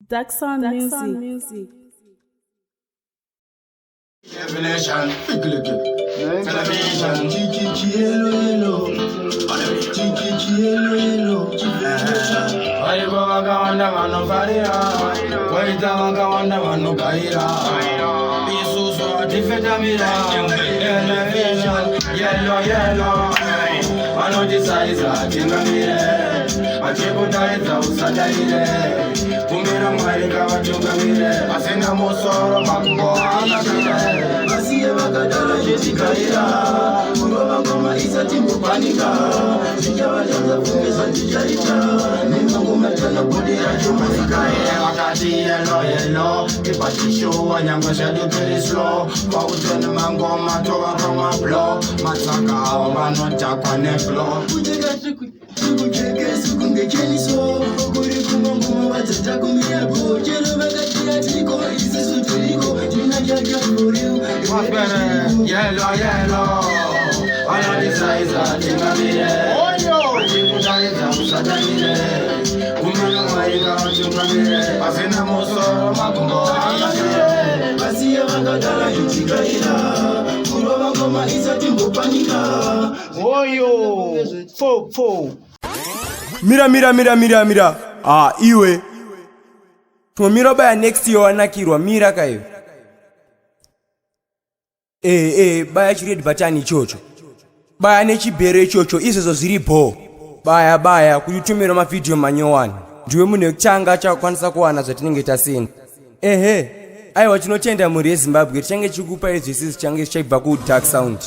Dark Sound Music. Definition, television, hello. Why you go wanda mano faria? Why you wanda mano kaira? Isusu atifetamira. Yellow. Mano disaiza tingamire. Achikutaiza usajaire. Kumira mwaringa wachungamire. Asena mosoro makumbo anakire. Basiye bakadala jetikaira. Ngoma ngoma isa timbupanika. Sijawalenza fungeza tijarita. Nimangu matana kudira jumazikaire. Wakati yellow. Kipatisho wanyanga shadu very slow. Pautene mangoma towa kama blow. Mataka wabano kwa neflo. Kujeke sukunge cheniso. Okuri kumanguma watata kumiyako. Chelo bagatia tiko. Isa suturiko. Jina jaja for you. What's better? Yellow. Wala disaiza tingamire. Wajikutaiza usatamire. Kumana mwaika wachungamire. Asena mosoro makumbo anakire. Basiya wakadala jutikaira. Kuroba ngoma isa timbupanika. Fo. Mira. Iwe. Tumira baya next year wanakirwa mira kayo. Baya chiredi batani chocho. Baya nechibere chocho isezo ziripo. Baya kuyitumira ma video manyowani. Ndiwe mune changa chakwanisa kuwana zvatinenge tasina. Aiwa chinotenda muri yeZimbabwe change chikupa izvisi change chaibva ku Dark Sound.